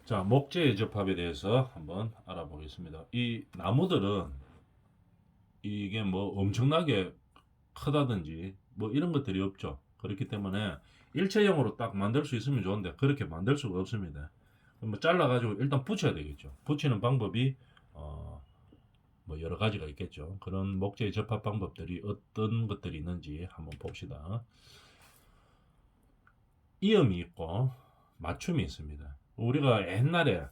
자, 목재의 접합에 대해서 한번 알아보겠습니다. 이 나무들은 이게 뭐 엄청나게 크다든지 뭐 이런 것들이 없죠. 그렇기 때문에 일체형으로 딱 만들 수 있으면 좋은데 그렇게 만들 수가 없습니다. 뭐 잘라가지고 일단 붙여야 되겠죠. 붙이는 방법이 어, 뭐 여러 가지가 있겠죠. 그런 목재의 접합 방법들이 어떤 것들이 있는지 한번 봅시다. 이음이 있고 맞춤이 있습니다. 우리가 옛날에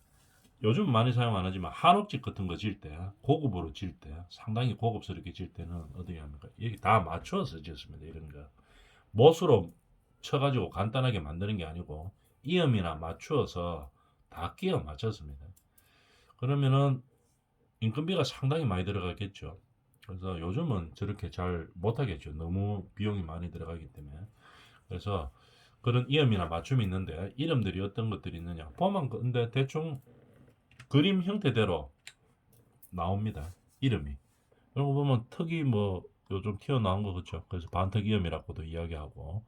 요즘 많이 사용 안 하지만 한옥집 같은 거 질 때, 고급으로 질 때, 상당히 고급스럽게 질 때는 어떻게 합니까? 여기 다 맞춰서 짓습니다. 이런 거. 못으로 쳐가지고 간단하게 만드는 게 아니고, 이음이나 맞추어서 다 끼워 맞췄습니다. 그러면은 인건비가 상당히 많이 들어가겠죠. 그래서 요즘은 저렇게 잘 못하겠죠. 너무 비용이 많이 들어가기 때문에. 그래서 그런 이음이나 맞춤이 있는데, 이름들이 어떤 것들이 있느냐. 보면 근데 대충 그림 형태대로 나옵니다. 이름이. 그런 거 보면 턱이 뭐 요즘 튀어나온 거 그렇죠. 그래서 반턱이염이라고도 이야기하고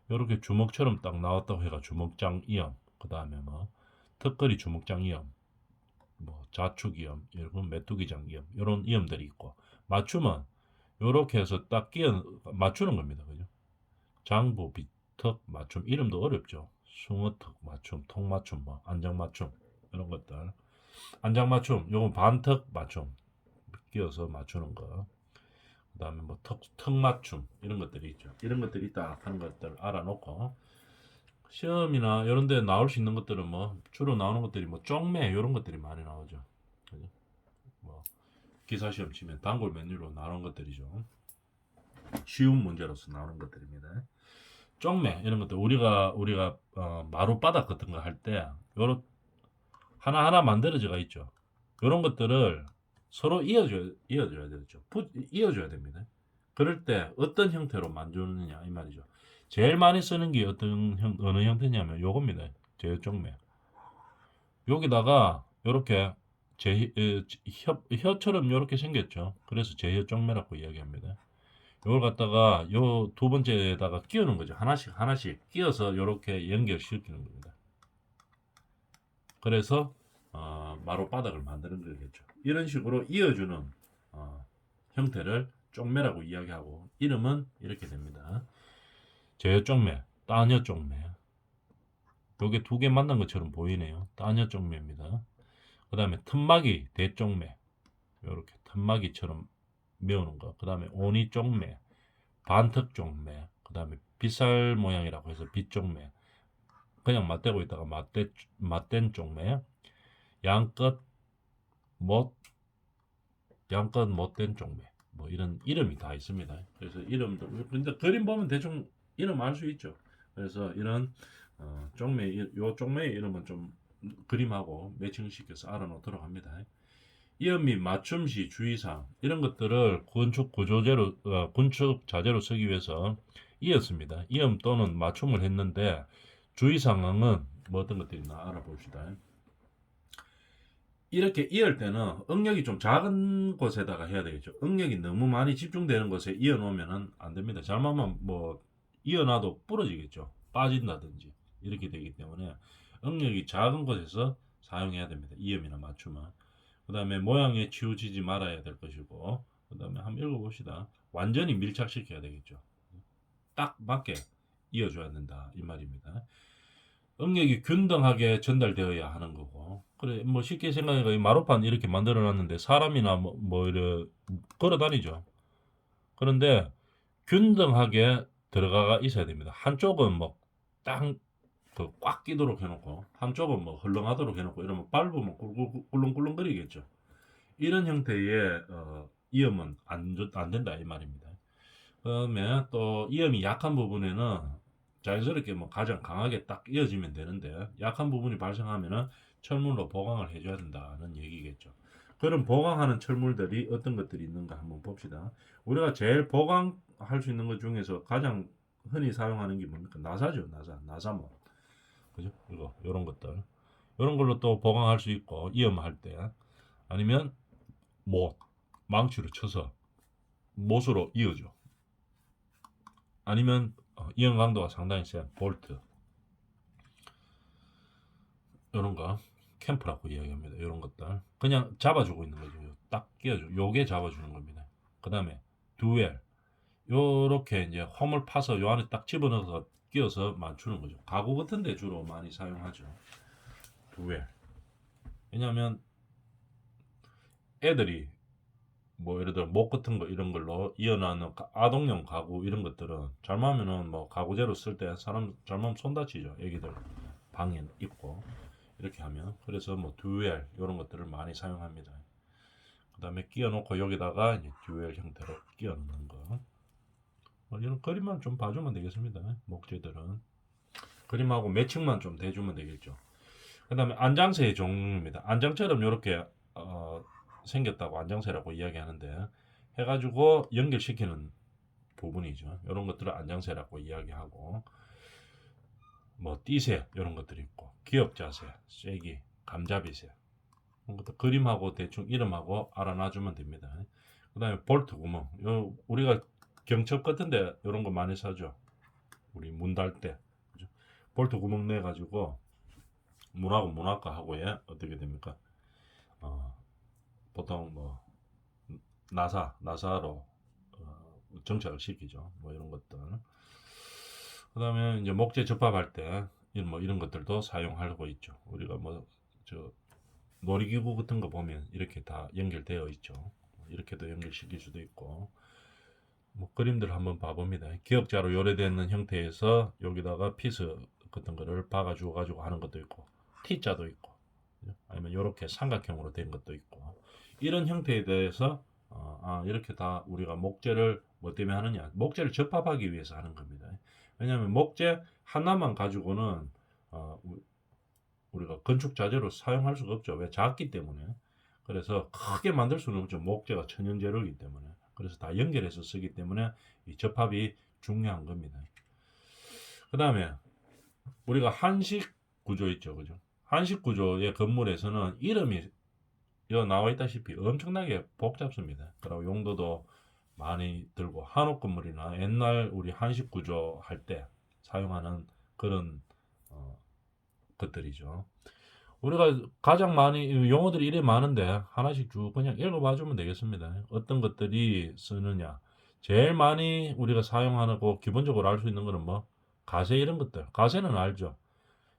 이렇게 주먹처럼 딱 나왔다고 해가 주먹장이염. 그 다음에 뭐 턱걸이 주먹장이염, 뭐 자축이염, 여러분 메뚜기장이염 이런 이염들이 있고 맞춤은 이렇게 해서 딱 끼어 맞추는 겁니다. 그죠? 장부, 비턱 맞춤 이름도 어렵죠. 숭어턱 맞춤, 턱 맞춤, 뭐 안장 맞춤 이런 것들. 안장 맞춤, 요건 반턱 맞춤. 끼워서 맞추는 거. 그 다음에 뭐 턱 맞춤 이런 것들이 있죠. 이런 것들이 있다 하는 것들을 알아놓고 시험이나 이런 데 나올 수 있는 것들은 뭐 주로 나오는 것들이 뭐 쪽매 이런 것들이 많이 나오죠. 그죠? 뭐 기사 시험 치면 단골 메뉴로 나오는 것들이죠. 쉬운 문제로서 나오는 것들입니다. 쪽매 이런 것들 우리가 마룻바닥 같은 거 할 때 요런 하나하나 만들어져가 있죠. 이런 것들을 서로 이어줘야 되죠. 이어줘야 됩니다. 그럴 때 어떤 형태로 만드느냐 이 말이죠. 제일 많이 쓰는 게 어느 형태냐면 요겁니다. 제형매. 여기다가 이렇게 혀처럼 이렇게 생겼죠. 그래서 제혀쪽매라고 이야기합니다. 이걸 갖다가 요 두 번째에다가 끼우는 거죠. 하나씩 하나씩 끼워서 이렇게 연결시키는 겁니다. 그래서 마룻바닥을 만드는 거겠죠. 이런 식으로 이어주는 형태를 쪽매라고 이야기하고 이름은 이렇게 됩니다. 제쪽매, 따녀 쪽매. 요게 두 개 만난 것처럼 보이네요. 따녀 쪽매입니다. 그 다음에 틈막이 대쪽매. 요렇게 틈막이처럼 메우는 거. 그 다음에 오니 쪽매, 반턱 쪽매. 그 다음에 빗살 모양이라고 해서 빗쪽매. 그냥 맞대고 있다가 맞댄 쪽매. 양끝 못 양껏 못된 쪽매 뭐 이런 이름이 다 있습니다. 그래서 이름도 근데 그림 보면 대충 이름 알 수 있죠. 그래서 이런 요 쪽매의 이름은 좀 그림하고 매칭시켜서 알아놓도록 합니다. 이음 및 맞춤시 주의사항 이런 것들을 건축 자재로 쓰기 위해서 이었습니다. 이음 또는 맞춤을 했는데 주의사항은 뭐 어떤 것들이 있나 알아봅시다. 이렇게 이을 때는 응력이 좀 작은 곳에다가 해야 되겠죠. 응력이 너무 많이 집중되는 곳에 이어 놓으면 안 됩니다. 잘못하면 뭐 이어 놔도 부러지겠죠. 빠진다든지 이렇게 되기 때문에 응력이 작은 곳에서 사용해야 됩니다. 이음이나 맞춤은. 그 다음에 모양에 치우치지 말아야 될 것이고 그 다음에 한번 읽어봅시다. 완전히 밀착시켜야 되겠죠. 딱 맞게 이어줘야 된다 이 말입니다. 응력이 균등하게 전달되어야 하는 거고. 그래, 뭐 쉽게 생각해가 이 마루판 이렇게 만들어 놨는데 사람이나 뭐 이래 걸어 다니죠. 그런데 균등하게 들어가 있어야 됩니다. 한쪽은 뭐땅꽉 끼도록 해놓고 한쪽은 뭐 헐렁하도록 해놓고 이러면 밟으면 꿀렁꿀렁거리겠죠. 이런 형태의 이음은 안 된다 이 말입니다. 그다음에 또 이음이 약한 부분에는 자연스럽게 뭐 가장 강하게 딱 이어지면 되는데 약한 부분이 발생하면은 철물로 보강을 해줘야 된다는 얘기겠죠. 그런 보강하는 철물들이 어떤 것들이 있는가 한번 봅시다. 우리가 제일 보강할 수 있는 것 중에서 가장 흔히 사용하는 게 뭡니까? 나사죠, 나사모. 그죠? 이거, 요런 것들. 요런 걸로 또 보강할 수 있고, 이음할 때. 아니면, 못, 망치로 쳐서 못으로 이어줘. 아니면 이온 강도가 상당히 센 볼트 이런 거 캠프라고 이야기합니다. 이런 것들 그냥 잡아주고 있는 거죠. 딱 끼워줘. 요게 잡아주는 겁니다. 그 다음에 듀엘 요렇게 이제 홈을 파서 요 안에 딱 집어넣어서 끼워서 맞추는 거죠. 가구 같은 데 주로 많이 사용하죠. 듀엘. 왜냐하면 애들이 뭐 예를 들어 목 같은 거 이런 걸로 이어나는 아동용 가구 이런 것들은 잘못하면은 뭐 가구재로 쓸 때 사람 잘못하면 손 다치죠. 애기들 방에 있고 이렇게 하면 그래서 뭐 듀엘 이런 것들을 많이 사용합니다. 그 다음에 끼워 놓고 여기다가 이제 듀엘 형태로 끼워 넣는 거. 이런 그림만 좀 봐주면 되겠습니다. 목재들은 그림하고 매칭만 좀 대주면 되겠죠. 그 다음에 안장새의 종류입니다. 안장처럼 이렇게 생겼다고 안장새라고 이야기하는데 해가지고 연결시키는 부분이죠. 이런 것들을 안장새라고 이야기하고 뭐 띠새 이런 것들이 있고 기역자새, 쐐기, 감자비새 이런 것도 그림하고 대충 이름하고 알아놔주면 됩니다. 그 다음에 볼트 구멍 우리가 경첩 같은데 이런 거 많이 사죠. 우리 문 달 때 볼트 구멍 내 가지고 문하고 문학과 하고에 어떻게 됩니까? 보통 뭐 나사로 정착을 시키죠. 뭐 이런 것들. 그다음에 이제 목재 접합할 때 뭐 이런 것들도 사용하고 있죠. 우리가 뭐 저 놀이기구 같은 거 보면 이렇게 다 연결되어 있죠. 이렇게도 연결시킬 수도 있고. 뭐 그림들 한번 봐봅니다. 기역자로 요래되어 있는 형태에서 여기다가 피스 같은 거를 박아 주어 가지고 하는 것도 있고 T자도 있고 아니면 이렇게 삼각형으로 된 것도 있고 이런 형태에 대해서 이렇게 다 우리가 목재를 뭐 때문에 하느냐 목재를 접합하기 위해서 하는 겁니다. 왜냐하면 목재 하나만 가지고는 우리가 건축 자재로 사용할 수가 없죠. 왜? 작기 때문에. 그래서 크게 만들 수는 없죠. 목재가 천연재료이기 때문에. 그래서 다 연결해서 쓰기 때문에 이 접합이 중요한 겁니다. 그 다음에 우리가 한식 구조 있죠. 그죠? 한식 구조의 건물에서는 이름이 여기 나와 있다시피 엄청나게 복잡습니다. 그리고 용도도 많이 들고 한옥 건물이나 옛날 우리 한식 구조 할 때 사용하는 그런 것들이죠. 우리가 가장 많이 용어들이 이래 많은데 하나씩 쭉 그냥 읽어봐 주면 되겠습니다. 어떤 것들이 쓰느냐. 제일 많이 우리가 사용하고 기본적으로 알 수 있는 거는 뭐 가세 이런 것들. 가세는 알죠.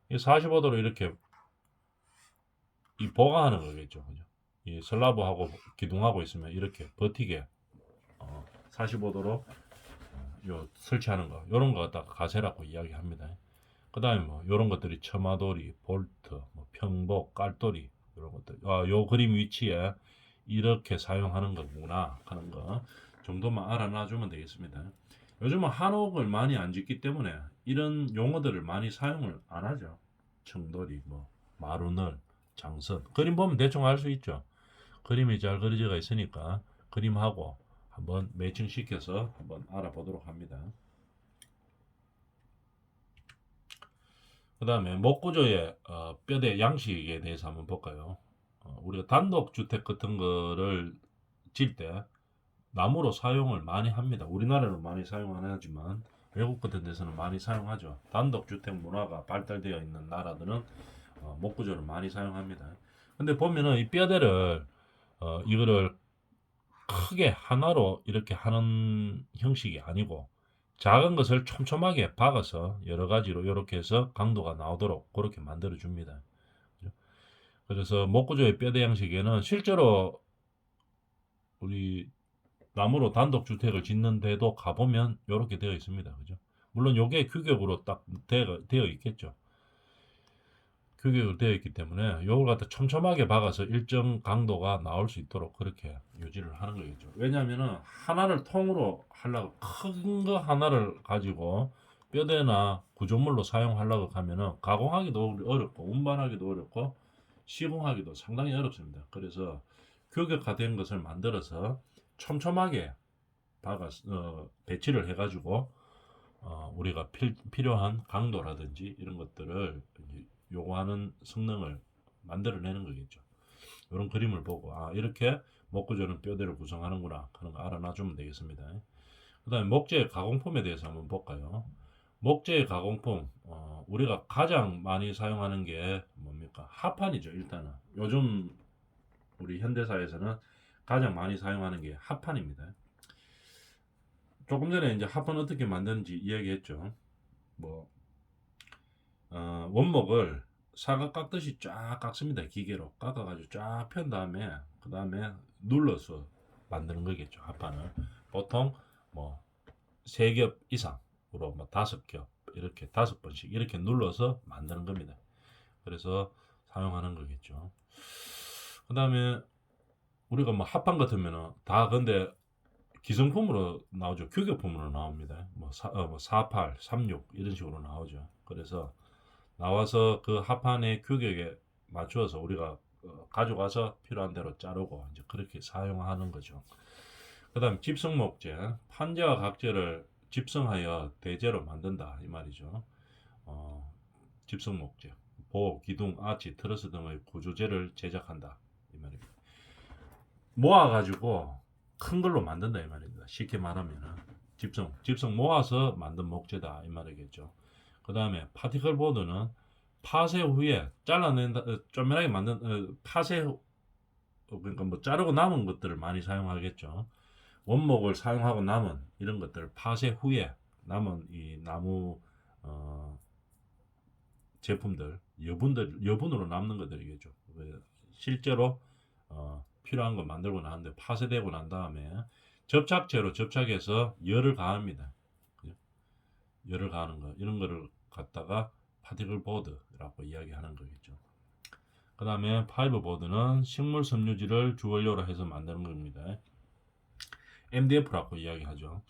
이 45도로 이렇게 이 보강하는 거겠죠. 그죠? 이 슬라브하고 기둥하고 있으면 이렇게 버티게 45도로 요 설치하는 거. 요런 거 갖다가 가세라고 이야기합니다. 그 다음에 뭐 요런 것들이 처마돌이, 볼트, 뭐 평복, 깔돌이 이런 것들 요 그림 위치에 이렇게 사용하는 거구나 하는 거 정도만 알아놔주면 되겠습니다. 요즘은 한옥을 많이 안 짓기 때문에 이런 용어들을 많이 사용을 안 하죠. 청돌이, 뭐 마루널, 장선 그림 보면 대충 알 수 있죠. 그림이 잘 그려져 있으니까 그림하고 한번 매칭시켜서 한번 알아보도록 합니다. 그 다음에 목구조의 뼈대 양식에 대해서 한번 볼까요? 우리가 단독주택 같은 거를 질 때 나무로 사용을 많이 합니다. 우리나라는 많이 사용 안 하지만 외국 같은 데서는 많이 사용하죠. 단독주택 문화가 발달되어 있는 나라들은 목구조를 많이 사용합니다. 근데 보면은 이 뼈대를 이거를 크게 하나로 이렇게 하는 형식이 아니고 작은 것을 촘촘하게 박아서 여러 가지로 이렇게 해서 강도가 나오도록 그렇게 만들어 줍니다. 그래서 목구조의 뼈대 양식에는 실제로 우리 나무로 단독 주택을 짓는데도 가보면 이렇게 되어 있습니다. 그죠? 물론 이게 규격으로 딱 되어 있겠죠. 규격으로 되어 있기 때문에 이걸 갖다 촘촘하게 박아서 일정 강도가 나올 수 있도록 그렇게 유지를 하는 거겠죠. 왜냐하면은 하나를 통으로 하려고 큰 거 하나를 가지고 뼈대나 구조물로 사용하려고 하면은 가공하기도 어렵고 운반하기도 어렵고 시공하기도 상당히 어렵습니다. 그래서 규격화된 것을 만들어서 촘촘하게 박아서 배치를 해가지고 우리가 필요한 강도라든지 이런 것들을 요구하는 성능을 만들어내는 거겠죠. 이런 그림을 보고 이렇게 목구조는 뼈대를 구성하는구나 하는 거 알아놔주면 되겠습니다. 그 다음에 목재의 가공품에 대해서 한번 볼까요? 목재 가공품, 우리가 가장 많이 사용하는 게 뭡니까? 합판이죠, 일단은. 요즘 우리 현대사에서는 가장 많이 사용하는 게 합판입니다. 조금 전에 이제 합판 어떻게 만드는지 이야기했죠. 뭐, 원목을 사각 깎듯이 쫙 깎습니다. 기계로 깎아가지고 쫙 편 다음에, 그 다음에 눌러서 만드는 거겠죠, 합판을. 보통 뭐, 3겹 이상으로 뭐 5겹, 이렇게 5번씩 이렇게 눌러서 만드는 겁니다. 그래서 사용하는 거겠죠. 그 다음에 우리가 뭐 합판 같으면은 다 근데 기성품으로 나오죠. 규격품으로 나옵니다. 뭐 48, 36 이런 식으로 나오죠. 그래서 나와서 그 합판의 규격에 맞추어서 우리가 가져가서 필요한 대로 자르고 이제 그렇게 사용하는 거죠. 그다음 집성 목재, 판재와 각재를 집성하여 대재로 만든다 이 말이죠. 집성 목재, 보, 기둥, 아치, 트러스 등의 구조재를 제작한다 이 말입니다. 모아가지고 큰 걸로 만든다 이 말입니다. 쉽게 말하면 집성 모아서 만든 목재다 이 말이겠죠. 그 다음에 파티클 보드는 파쇄 후에 잘라낸다, 쪼매하게 만든 파쇄, 그러니까 뭐 자르고 남은 것들을 많이 사용하겠죠. 원목을 사용하고 남은 이런 것들을 파쇄 후에 남은 이 나무 제품들, 여분으로 남는 것들이겠죠. 실제로 필요한 거 만들고 나는데 파쇄되고 난 다음에 접착제로 접착해서 열을 가합니다. 열을 가하는 거 이런 거를 갖다가 파티클 보드라고 이야기하는 거겠죠. 그 다음에 파이브 보드는 식물 섬유질을 주원료로 해서 만드는 겁니다. MDF라고 이야기하죠.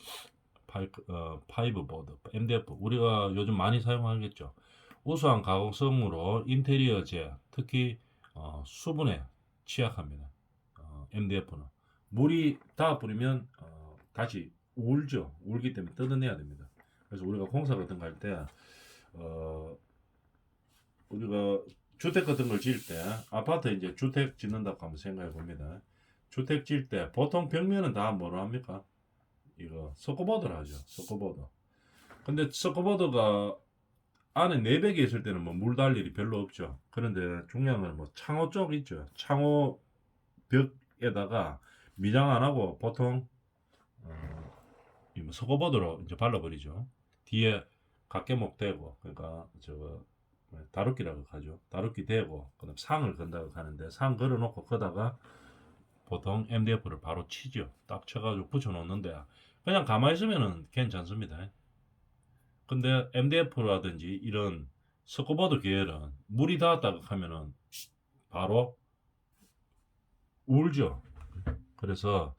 파이브 보드, MDF 우리가 요즘 많이 사용하겠죠. 우수한 가공성으로 인테리어재, 특히 수분에 취약합니다. MDF는 물이 닿아 뿌리면 다시 울죠. 울기 때문에 뜯어내야 됩니다. 그래서 우리가 공사 같은 거 할 때 우리가 주택 같은 걸 지을 때 아파트 이제 주택 짓는다고 한번 생각해 봅니다. 주택 지을 때 보통 벽면은 다 뭐로 합니까? 이거 서커보드를 하죠. 서커보드. 근데 서커보드가 안에 내벽에 있을 때는 뭐 물 닿을 일이 별로 없죠. 그런데 중요한 건 뭐 창호 쪽 있죠. 창호 벽에다가 미장 안 하고 보통 뭐 서커보드로 이제 발라버리죠. 뒤에 각개목 대고 그러니까 저거 다루기라고 하죠. 다루기 대고 그다음 상을 건다고 하는데 상 걸어놓고 거다가 보통 MDF를 바로 치죠. 딱 쳐가지고 붙여놓는데 그냥 가만히 있으면은 괜찮습니다. 근데 MDF라든지 이런 스코보드 계열은 물이 닿았다고 하면은 바로 울죠. 그래서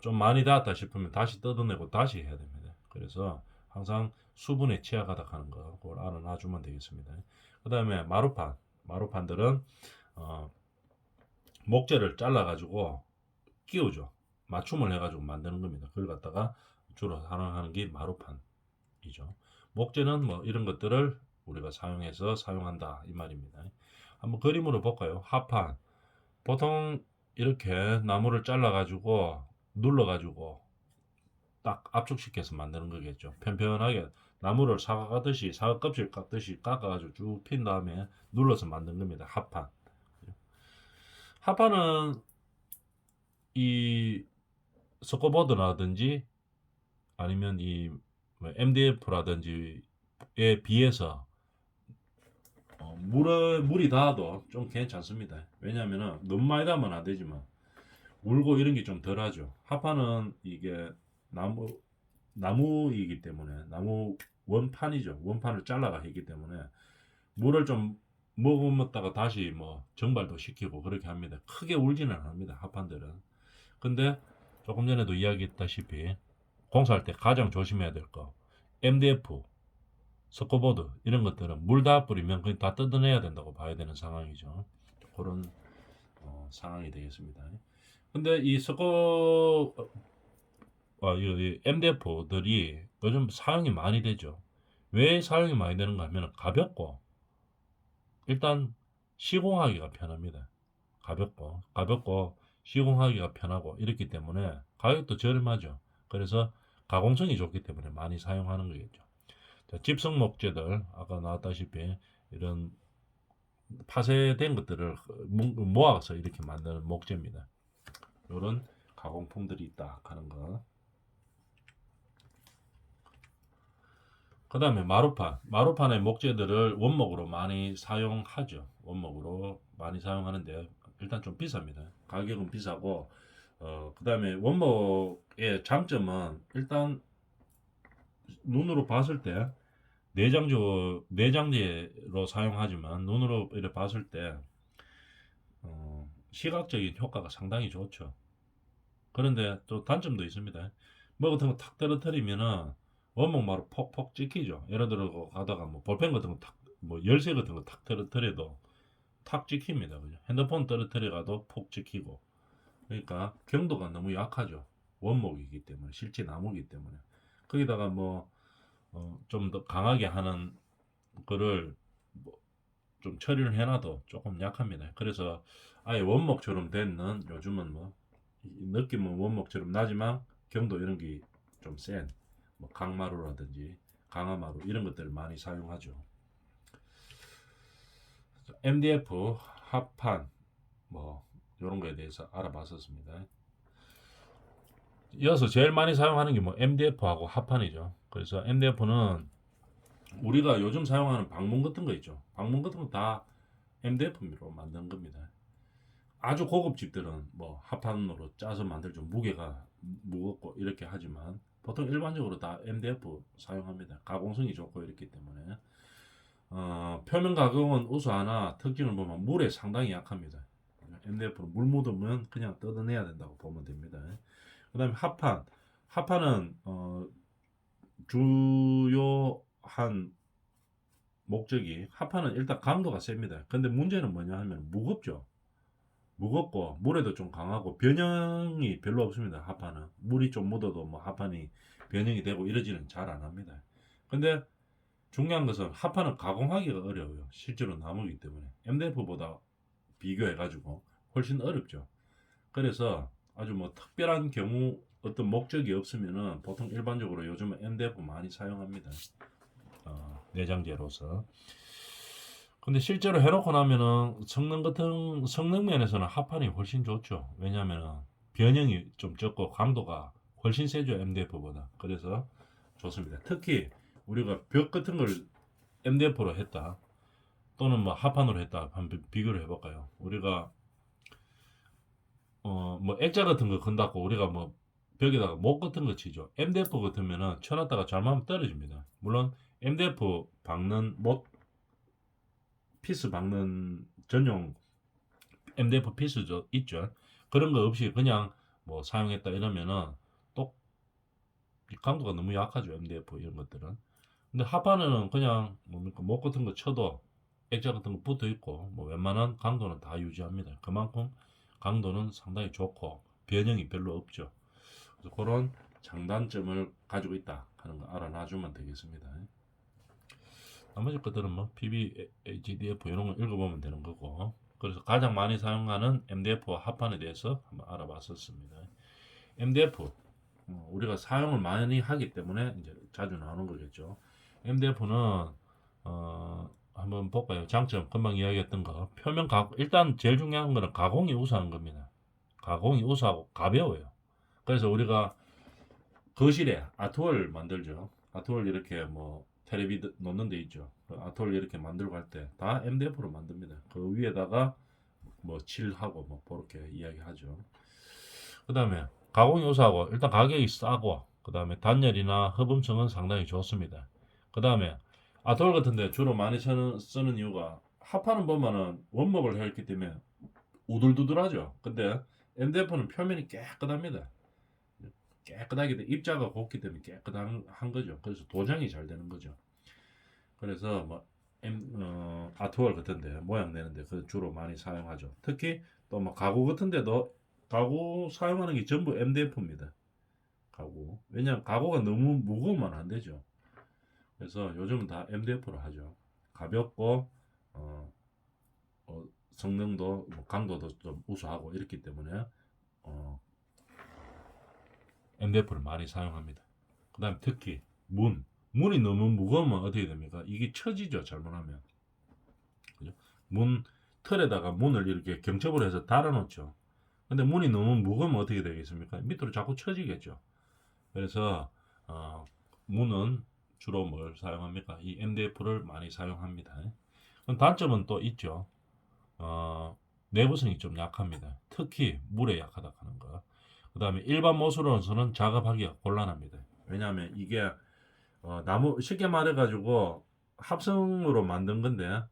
좀 많이 닿았다 싶으면 다시 뜯어내고 다시 해야 됩니다. 그래서 항상 수분에 취약하다 하는 거 그걸 알아놔주면 되겠습니다. 그 다음에 마루판들은 목재를 잘라가지고 끼우죠. 맞춤을 해가지고 만드는 겁니다. 그걸 갖다가 주로 사용하는 게 마루판이죠. 목재는 뭐 이런 것들을 우리가 사용한다 이 말입니다. 한번 그림으로 볼까요? 합판. 보통 이렇게 나무를 잘라가지고 눌러가지고 딱 압축시켜서 만드는 거겠죠. 편편하게 나무를 사각 깎듯이 사각 껍질 깎듯이 깎아가지고 쭉 핀 다음에 눌러서 만든 겁니다. 합판. 합판은 이 서커보드라든지 아니면 이 MDF라든지에 비해서 물이 닿아도 좀 괜찮습니다. 왜냐하면 너무 많이 닿으면 안 되지만 울고 이런 게 좀 덜하죠. 합판은 이게 나무이기 때문에 나무 원판이죠. 원판을 잘라가 했기 때문에 물을 좀 머금었다가 다시 뭐 정발도 시키고 그렇게 합니다. 크게 울지는 않습니다. 합판들은. 근데 조금 전에도 이야기했다시피 공사할 때 가장 조심해야 될 거 MDF, 스코보드 이런 것들은 물 다 뿌리면 그냥 다 뜯어내야 된다고 봐야 되는 상황이죠. 그런 상황이 되겠습니다. 근데 이 이 MDF들이 요즘 사용이 많이 되죠. 왜 사용이 많이 되는가 하면 가볍고 일단 시공하기가 편합니다. 가볍고 시공하기가 편하고 이렇기 때문에 가격도 저렴하죠. 그래서 가공성이 좋기 때문에 많이 사용하는 거겠죠. 자, 집성 목재들 아까 나왔다시피 이런 파쇄된 것들을 모아서 이렇게 만드는 목재입니다. 이런 가공품들이 있다 하는 거. 그 다음에 마루판의 목재들을 원목으로 많이 사용하죠. 원목으로 많이 사용하는데 일단 좀 비쌉니다. 가격은 비싸고 그 다음에 원목의 장점은 일단 눈으로 봤을 때 내장재로 사용하지만 눈으로 이렇게 봤을 때 시각적인 효과가 상당히 좋죠. 그런데 또 단점도 있습니다. 뭐 같은 거 탁 떨어뜨리면은 원목 마루 폭폭 찍히죠. 예를 들어 가다가 뭐 볼펜 같은 거 탁, 뭐 열쇠 같은 거 탁 떨어뜨려도 탁 찍힙니다. 그죠? 핸드폰 떨어뜨려가도 폭 찍히고. 그러니까 경도가 너무 약하죠. 원목이기 때문에 실제 나무이기 때문에. 거기다가 뭐 좀 더 강하게 하는 거를 뭐좀 처리를 해놔도 조금 약합니다. 그래서 아예 원목처럼 되는 요즘은 뭐 느낌은 원목처럼 나지만 경도 이런 게 좀 센 뭐 강마루라든지 강화마루 이런 것들을 많이 사용하죠. MDF 합판 뭐 이런 거에 대해서 알아봤었습니다. 이어서 제일 많이 사용하는 게 뭐 MDF하고 합판이죠. 그래서 MDF는 우리가 요즘 사용하는 방문 같은 거 있죠. 방문 같은 거 다 MDF로 만든 겁니다. 아주 고급 집들은 뭐 합판으로 짜서 만들죠. 무게가 무겁고 이렇게 하지만 보통 일반적으로 다 MDF 사용합니다. 가공성이 좋고 이렇기 때문에 표면 가공은 우수하나 특징을 보면 물에 상당히 약합니다. MDF로 물 묻으면 그냥 뜯어내야 된다고 보면 됩니다. 그 다음에 합판은 주요한 목적이 합판은 일단 강도가 셉니다. 근데 문제는 뭐냐 하면 무겁죠. 무겁고 물에도 좀 강하고 변형이 별로 없습니다. 합판은 물이 좀 묻어도 뭐 합판이 변형이 되고 이러지는 잘 안 합니다. 근데 중요한 것은 합판은 가공하기가 어려워요. 실제로 나무이기 때문에 MDF보다 비교해 가지고 훨씬 어렵죠. 그래서 아주 뭐 특별한 경우 어떤 목적이 없으면은 보통 일반적으로 요즘은 MDF 많이 사용합니다. 내장재로서. 근데 실제로 해놓고 나면은 성능 면에서는 합판이 훨씬 좋죠. 왜냐하면은 변형이 좀 적고 강도가 훨씬 세죠. MDF보다. 그래서 좋습니다. 특히 우리가 벽 같은 걸 MDF로 했다 또는 뭐 합판으로 했다 한번 비교를 해볼까요? 우리가 뭐 액자 같은 거 건다고 우리가 뭐 벽에다가 못 같은 거 치죠. MDF 같으면은 쳐놨다가 잘못하면 떨어집니다. 물론 MDF 박는 못 피스 박는 전용 MDF 피스 있죠. 그런 거 없이 그냥 뭐 사용했다 이러면은 또 강도가 너무 약하죠. MDF 이런 것들은. 근데 합판은 그냥 뭡니까 못 같은 거 쳐도 액자 같은 거 붙어 있고 뭐 웬만한 강도는 다 유지합니다. 그만큼 강도는 상당히 좋고 변형이 별로 없죠. 그래서 그런 장단점을 가지고 있다 하는 거 알아놔주면 되겠습니다. 나머지 것들은 뭐 PB, HDF 이런 거 읽어보면 되는 거고. 그래서 가장 많이 사용하는 MDF와 합판에 대해서 한번 알아봤었습니다. MDF 우리가 사용을 많이 하기 때문에 이제 자주 나오는 거겠죠. MDF는 한번 볼까요? 장점 금방 이야기했던 거 표면 가공 일단 제일 중요한 거는 가공이 우수한 겁니다. 가공이 우수하고 가벼워요. 그래서 우리가 거실에 아트월 만들죠. 아트월 이렇게 뭐 테레비 놓는 데 있죠. 아트월 이렇게 만들고 할 때 다 MDF로 만듭니다. 그 위에다가 뭐 칠하고 뭐 그렇게 이야기하죠. 그 다음에 가공이 우수하고 일단 가격이 싸고 그 다음에 단열이나 흡음성은 상당히 좋습니다. 그 다음에 아트월 같은데 주로 많이 쓰는 이유가 합판은 보면은 원목을 했기 때문에 우들두들하죠. 근데 MDF는 표면이 깨끗합니다. 깨끗하게 입자가 곱기 때문에 깨끗한 거죠. 그래서 도장이 잘 되는 거죠. 그래서 뭐 아트월 같은데 모양 내는데 그 주로 많이 사용하죠. 특히 또 뭐 가구 같은데도 가구 사용하는 게 전부 MDF입니다. 가구. 왜냐하면 가구가 너무 무거우면 안 되죠. 그래서 요즘은 다 MDF로 하죠. 가볍고 성능도 뭐 강도도 좀 우수하고 이렇기 때문에 MDF를 많이 사용합니다. 그 다음에 특히 문이 너무 무거우면 어떻게 됩니까? 이게 처지죠, 잘못하면. 그죠? 문 틀에다가 문을 이렇게 경첩으로 해서 달아놓죠. 근데 문이 너무 무거우면 어떻게 되겠습니까? 밑으로 자꾸 처지겠죠. 그래서 문은 주로 뭘 사용합니까? 이 MDF를 많이 사용합니다. 그럼 단점은 또 있죠. 내구성이 좀 약합니다. 특히 물에 약하다 하는 거. 그 다음에 일반 못으로서는 작업하기가 곤란합니다. 왜냐하면 이게 나무 쉽게 말해가지고 합성으로 만든 건데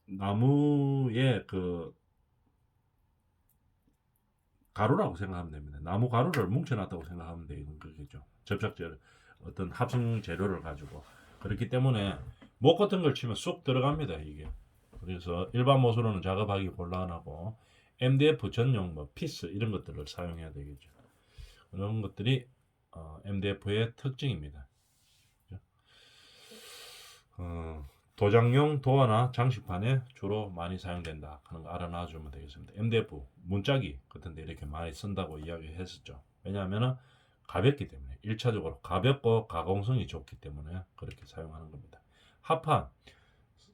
나무의 그 가루라고 생각하면 됩니다. 나무 가루를 뭉쳐놨다고 생각하면 되는 거겠죠. 접착제 어떤 합성 재료를 가지고 그렇기 때문에 못 같은 걸 치면 쑥 들어갑니다 이게. 그래서 일반 못으로는 작업하기 곤란하고 MDF 전용 뭐 피스 이런 것들을 사용해야 되겠죠. 그런 것들이 MDF의 특징입니다. 어, 도장용 도화나 장식판에 주로 많이 사용된다 하는 거 알아놔주면 되겠습니다. MDF 문짝이 같은데 이렇게 많이 쓴다고 이야기했었죠. 왜냐하면 가볍기 때문에 1차적으로 가볍고 가공성이 좋기 때문에 그렇게 사용하는 겁니다. 합판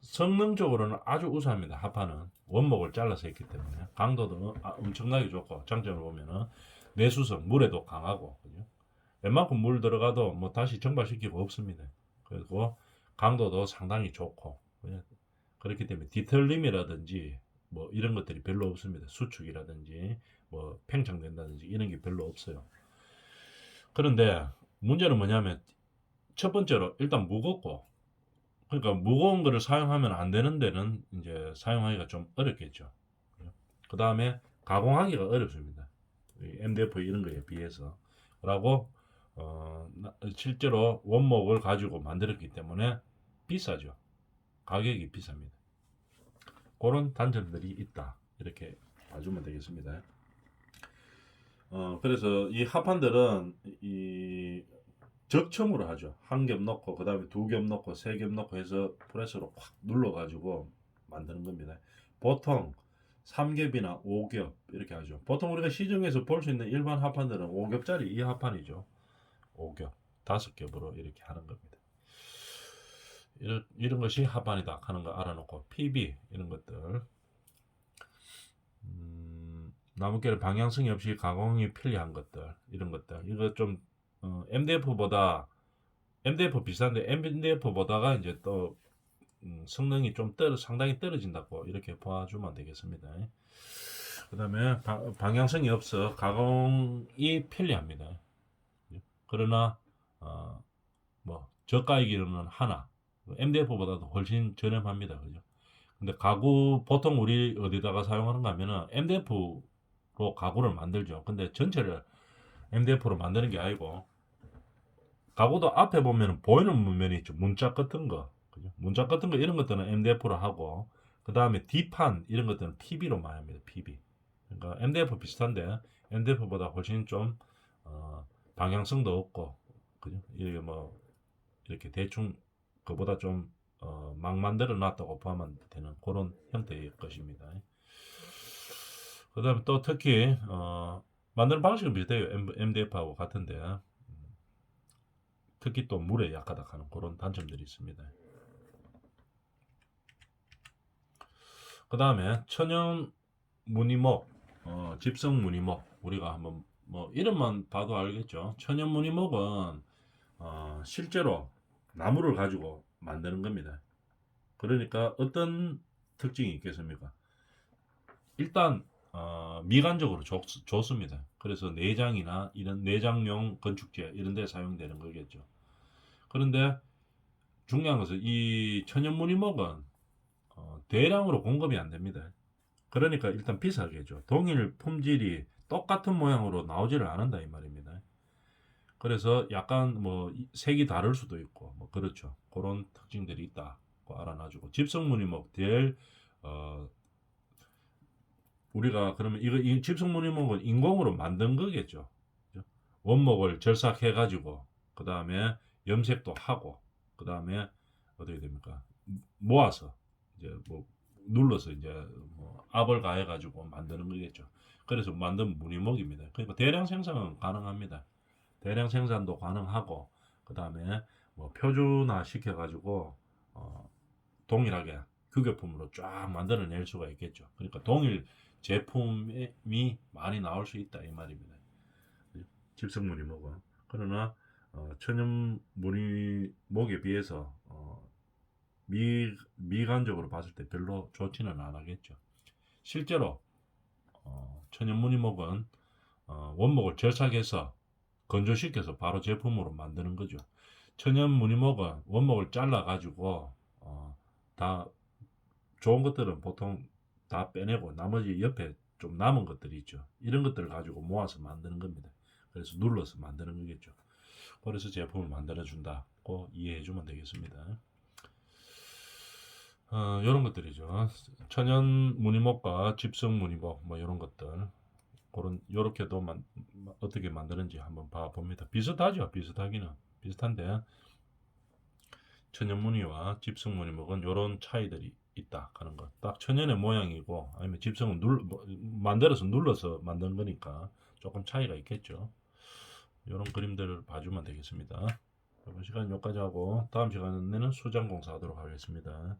성능적으로는 아주 우수합니다. 합판은 원목을 잘라서 했기 때문에 강도도 엄청나게 좋고 장점을 보면은 내수성 물에도 강하고 그죠? 웬만큼 물 들어가도 뭐 다시 증발시키고 없습니다. 그리고 강도도 상당히 좋고 그렇기 때문에 뒤틀림이라든지 뭐 이런 것들이 별로 없습니다. 수축이라든지 뭐 팽창된다든지 이런 게 별로 없어요. 그런데 문제는 뭐냐면 첫 번째로 일단 무겁고 그러니까 무거운 거를 사용하면 안 되는 데는 이제 사용하기가 좀 어렵겠죠. 그 다음에 가공하기가 어렵습니다. MDF 이런 거에 비해서. 라고 실제로 원목을 가지고 만들었기 때문에 비싸죠. 가격이 비쌉니다. 그런 단점들이 있다. 이렇게 봐주면 되겠습니다. 그래서 이 합판들은 이 적첨으로 하죠. 한 겹 넣고 그 다음에 두 겹 넣고 세 겹 넣고 해서 프레스로 확 눌러가지고 만드는 겁니다. 보통 3겹이나 5겹 이렇게 하죠. 보통 우리가 시중에서 볼 수 있는 일반 합판들은 5겹짜리 이 합판이죠. 5겹, 5겹으로 이렇게 하는 겁니다. 이런 것이 합판이다 하는 거 알아놓고 PB 이런 것들 나무결의 방향성이 없이 가공이 편리한 것들 이런 것들 이거 좀 MDF보다 MDF 비싼데 MDF보다가 이제 또 성능이 좀 상당히 떨어진다고 이렇게 봐주면 되겠습니다. 그 다음에 방향성이 없어 가공이 편리합니다. 그러나 뭐 저가이기로는 하나 MDF보다도 훨씬 저렴합니다. 그죠? 근데 가구 보통 우리 어디다가 사용하는가 하면은 MDF로 가구를 만들죠. 근데 전체를 MDF로 만드는 게 아니고 가구도 앞에 보면 보이는 문면이 있죠. 문짝 같은 거. 그죠? 문짝 같은 거 이런 것들은 MDF로 하고 그 다음에 D판 이런 것들은 PB로 많이 합니다. PB. 그러니까 MDF 비슷한데 MDF보다 훨씬 좀 방향성도 없고 그죠? 이게 뭐 이렇게 대충 그보다 좀 막 만들어 놨다고 보면 되는 그런 형태의 것입니다. 그 다음에 또 특히 만드는 방식은 비슷해요. MDF하고 같은데 특히 또 물에 약하다 하는 그런 단점들이 있습니다. 그 다음에 천연 무늬목, 집성 무늬목 우리가 한번 뭐 이름만 봐도 알겠죠. 천연 무늬목은 실제로 나무를 가지고 만드는 겁니다. 그러니까 어떤 특징이 있겠습니까? 일단 미관적으로 좋습니다. 그래서 내장이나 이런 내장용 건축재 이런 데 사용되는 거겠죠. 그런데 중요한 것은 이 천연무늬목은 대량으로 공급이 안 됩니다. 그러니까 일단 비싸겠죠. 동일 품질이 똑같은 모양으로 나오지를 않는다 이 말입니다. 그래서 약간 뭐 색이 다를 수도 있고 뭐 그렇죠. 그런 특징들이 있다고 알아놔주고 집성무늬목 제일 우리가 그러면 이 집성무늬목은 인공으로 만든 거겠죠. 원목을 절삭해 가지고 그 다음에 염색도 하고 그 다음에 어떻게 됩니까? 모아서 이제 뭐 눌러서 이제 뭐 압을 가해 가지고 만드는 거겠죠. 그래서 만든 무늬목입니다. 그러니까 대량 생산은 가능합니다. 대량 생산도 가능하고 그 다음에 뭐 표준화 시켜가지고 동일하게 규격품으로 쫙 만들어낼 수가 있겠죠. 그러니까 동일 제품이 많이 나올 수 있다 이 말입니다. 집성 무늬목은. 그러나 천연 무늬목에 비해서 미관적으로 봤을 때 별로 좋지는 않겠죠. 실제로 천연 무늬목은 원목을 절삭해서 건조시켜서 바로 제품으로 만드는 거죠. 천연 무늬목은 원목을 잘라 가지고 다 좋은 것들은 보통 다 빼내고 나머지 옆에 좀 남은 것들이 있죠. 이런 것들을 가지고 모아서 만드는 겁니다. 그래서 눌러서 만드는 거겠죠. 그래서 제품을 만들어 준다고 이해해 주면 되겠습니다. 이런 것들이죠. 천연 무늬목과 집성 무늬목 뭐 이런 것들 그런 요렇게도 어떻게 만드는지 한번 봐봅니다. 비슷하죠. 비슷하기는 비슷한데 천연 무늬와 집성 무늬목은 이런 차이들이 있다 하는 것. 딱 천연의 모양이고 아니면 집성은 만들어서 눌러서 만든 거니까 조금 차이가 있겠죠. 이런 그림들을 봐주면 되겠습니다. 이번 시간 여기까지 하고 다음 시간에는 수장 공사하도록 하겠습니다.